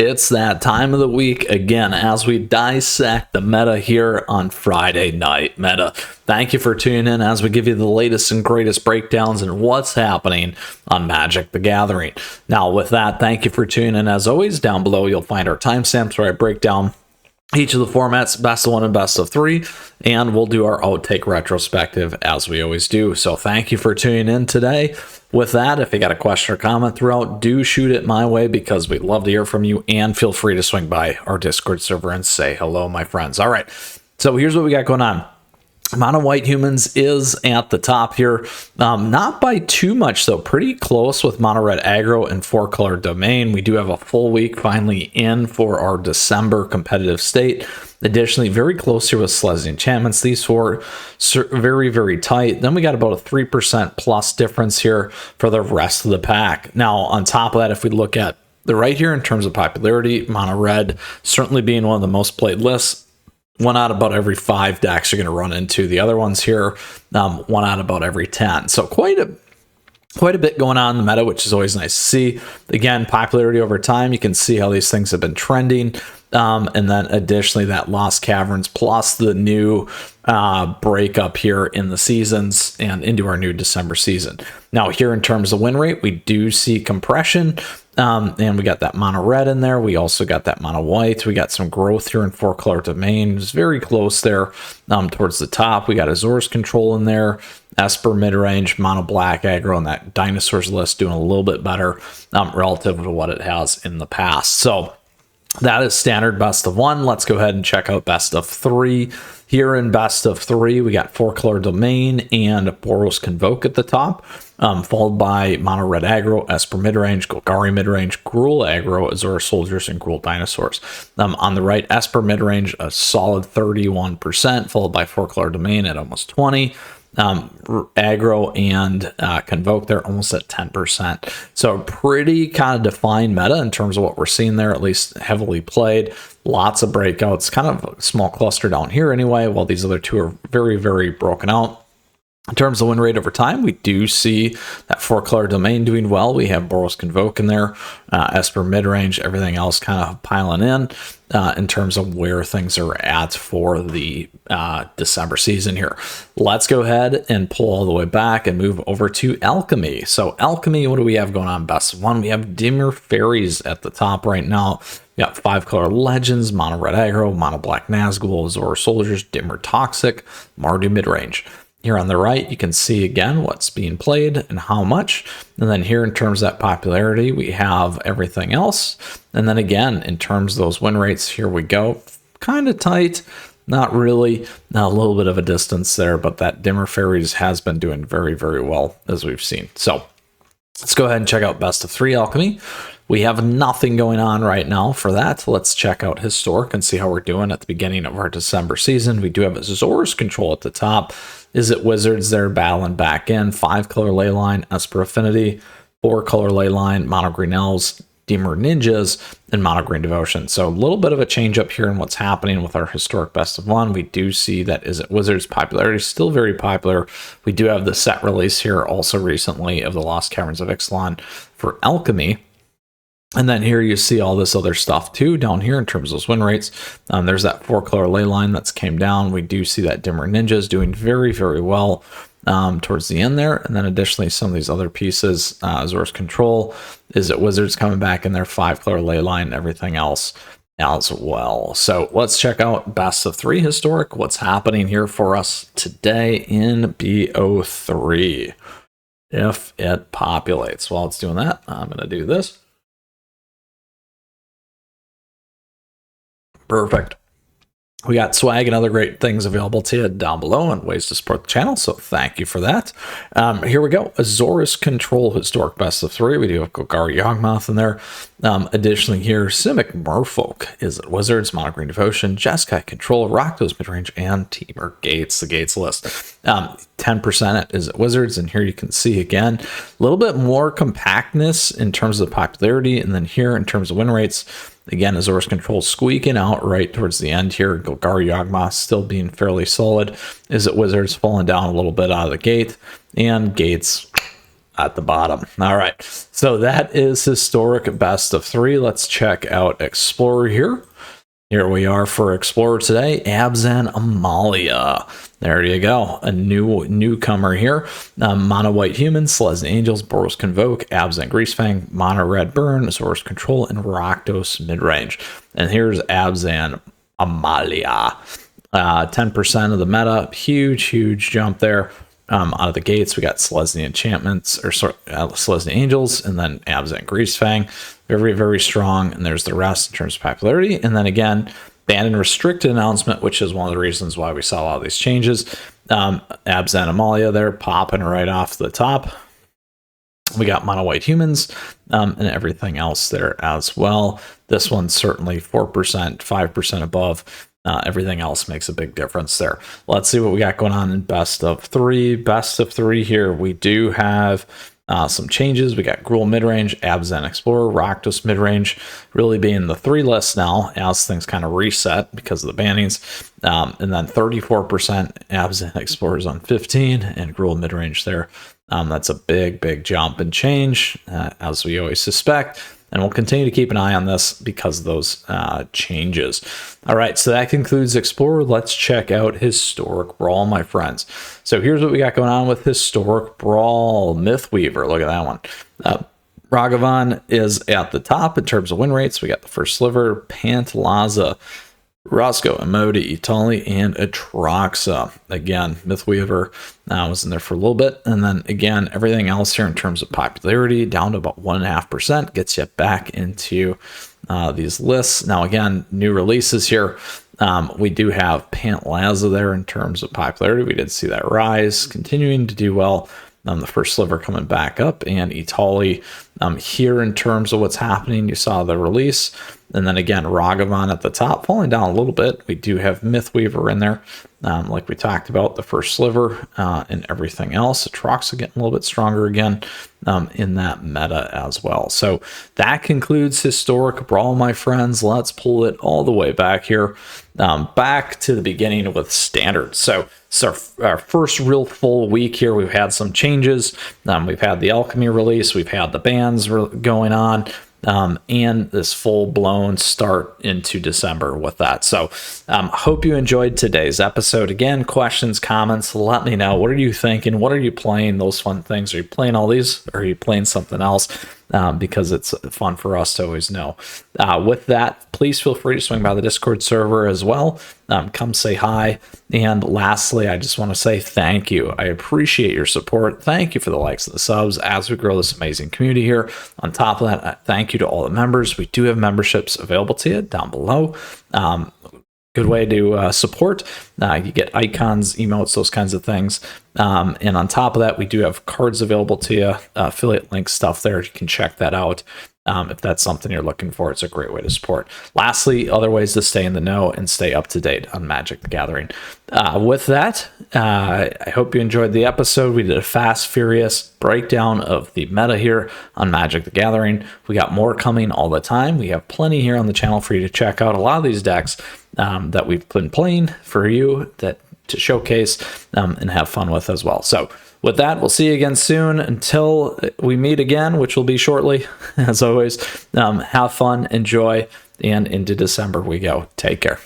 It's that time of the week again as we dissect the meta here on Friday Night Meta. Thank you for tuning in as we give you the latest and greatest breakdowns and what's happening on Magic the Gathering. Now, with that, thank you for tuning in. As always, down below you'll find our timestamps where I break down each of the formats, best of one and best of three, and we'll do our outtake retrospective as we always do. So thank you for tuning in today. With that, if you got a question or comment throughout, do shoot it my way because we'd love to hear from you, and feel free to swing by our Discord server and say hello, my friends. All right, so here's what we got going on. Mono White Humans is at the top here, not by too much though, pretty close with Mono Red Aggro and 4-color Domain. We do have a full week finally in for our December competitive state. Additionally, very close here with Celestia Enchantments. These four very, very tight. Then we got about a 3% plus difference here for the rest of the pack. Now, on top of that, if we look at the right here in terms of popularity, Mono Red certainly being one of the most played lists. One out about every 5 decks you're going to run into. The other ones here, one out about every 10. So quite a bit going on in the meta, which is always nice to see. Again, popularity over time. You can see how these things have been trending. And then additionally, that Lost Caverns plus the new breakup here in the seasons and into our new December season. Now, here in terms of win rate, we do see compression. And we got that mono red in there. We also got that mono white. We got some growth here in 4-color Domain. It's very close there towards the top. We got Azor's Control in there. Esper mid-range, mono black aggro, and that dinosaurs list doing a little bit better relative to what it has in the past. So that is standard best of one. Let's go ahead and check out best of three. Here in best of three, we got 4-color Domain and Boros Convoke at the top, followed by Mono Red Aggro, Esper midrange, Golgari midrange, Gruul Aggro, Azor Soldiers, and Gruul Dinosaurs. On the right, Esper midrange, a solid 31%, followed by 4-color Domain at almost 20%. Aggro and Convoke there almost at 10%. So pretty kind of defined meta in terms of what we're seeing there, at least heavily played. Lots of breakouts, kind of a small cluster down here anyway, while these other two are very, very broken out. In terms of win rate over time, we do see that 4-color Domain doing well. We have Boros Convoke in there, Esper midrange, everything else kind of piling in terms of where things are at for the December season here. Let's go ahead and pull all the way back and move over to Alchemy. So Alchemy, what do we have going on best of one? We have Dimmer Fairies at the top right now. We got 5-color Legends, Mono Red Aggro, Mono Black Nazgul, Azor Soldiers, Dimmer Toxic, Mardu midrange. Here on the right, you can see again what's being played and how much. And then here in terms of that popularity, we have everything else. And then again, in terms of those win rates, here we go. Kind of tight, not really, a little bit of a distance there, but that Dimmer Fairies has been doing very, very well as we've seen. So let's go ahead and check out best of three Alchemy. We have nothing going on right now for that. Let's check out Historic and see how we're doing at the beginning of our December season. We do have Azor's Control at the top. Is it Wizards? They're battling back in. 5-color Leyline, Esper Affinity, 4-color Leyline, Mono Green Elves, Dimmer Ninjas, and Mono Green Devotion. So a little bit of a change up here in what's happening with our Historic best of one. We do see that Is it Wizards popularity is still very popular. We do have the set release here also recently of the Lost Caverns of Ixalan for Alchemy. And then here you see all this other stuff too down here in terms of those win rates. There's that 4-color Leyline that's came down. We do see that Dimmer Ninjas doing very, very well towards the end there. And then additionally, some of these other pieces, Azor's Control, Is it Wizards coming back in their 5-color Leyline and everything else as well. So let's check out best of three Historic. What's happening here for us today in BO3 if it populates. While it's doing that, I'm going to do this. Perfect. We got swag and other great things available to you down below and ways to support the channel, so thank you for that. Here we go. Azor's Control Historic best of three. We do have Golgari Yawgmoth in there. Additionally here, Simic Merfolk, Is it Wizards, Mono Green Devotion, Jeskai Control, Rakdos midrange, and Temur Gates, the Gates list. 10% at Is it Wizards, and here you can see again a little bit more compactness in terms of popularity, and then here in terms of win rates, again, Azor's Control squeaking out right towards the end here. Golgari Yawgmoth still being fairly solid. Is it Wizards falling down a little bit out of the gate, and Gates at the bottom. All right, so that is historic best of 3. Let's check out Explorer here. Here we are for Explorer today, Abzan Amalia. There you go, a newcomer here. Mono White Humans, Selesnya Angels, Boros Convoke, Abzan Greasefang, Mono Red Burn, Azorus Control, and Rakdos Midrange. And here's Abzan Amalia. 10% of the meta, huge jump there. Out of the gates, we got Selesnya Enchantments, or sorry, Selesnya Angels, and then Abzan Greasefang. Very strong, and there's the rest in terms of popularity. And then again, banned and restricted announcement, which is one of the reasons why we saw a lot of these changes. Abzan Amalia there, popping right off the top. We got Mono White Humans, and everything else there as well. This one's certainly 4%, 5% above. Everything else makes a big difference there. Let's see what we got going on in best of 3. Best of 3 here. We do have some changes. We got Gruul midrange, Abzan Explorer, Rakdos midrange, really being the 3 list now as things kind of reset because of the bannings. And then 34% Abzan Explorers on 15 and Gruul midrange there. That's a big jump and change, as we always suspect. And we'll continue to keep an eye on this because of those changes. All right, so that concludes Explorer. Let's check out Historic Brawl, my friends. So here's what we got going on with Historic Brawl. Mythweaver, look at that one. Ragavan is at the top in terms of win rates. We got the first sliver, Pantalaza, Roscoe, Emodi, Itali, and Atraxa. Again, Mythweaver was in there for a little bit. And then again, everything else here in terms of popularity down to about 1.5% gets you back into these lists. Now, again, new releases here. We do have Pantalaza there in terms of popularity. We did see that rise, continuing to do well. The first sliver coming back up, and Itali here in terms of what's happening. You saw the release, and then again Ragavan at the top falling down a little bit. We do have Mythweaver in there, like we talked about, the first sliver, and everything else. Atraxa getting a little bit stronger again in that meta as well. So that concludes Historic Brawl, my friends. Let's pull it all the way back here, back to the beginning with Standard. So our first real full week here. We've had some changes. We've had the Alchemy release. We've had the bans going on. And this full-blown start into December with that. So hope you enjoyed today's episode. Again, questions, comments, let me know. What are you thinking? What are you playing? Those fun things. Are you playing all these, or are you playing something else? Because it's fun for us to always know. With that, please feel free to swing by the Discord server as well. Come say hi. And lastly, I just want to say thank you. I appreciate your support. Thank you for the likes and the subs as we grow this amazing community here. On top of that, thank you to all the members. We do have memberships available to you down below. Good way to support. You get icons, emotes, those kinds of things. And on top of that, we do have cards available to you, affiliate link stuff there. You can check that out. If that's something you're looking for, it's a great way to support. Lastly, other ways to stay in the know and stay up to date on Magic the Gathering. With that, I hope you enjoyed the episode. We did a fast, furious breakdown of the meta here on Magic the Gathering. We got more coming all the time. We have plenty here on the channel for you to check out. A lot of these decks that we've been playing for you to showcase and have fun with as well. So with that, we'll see you again soon. Until we meet again, which will be shortly, as always, have fun, enjoy, and into December we go. Take care.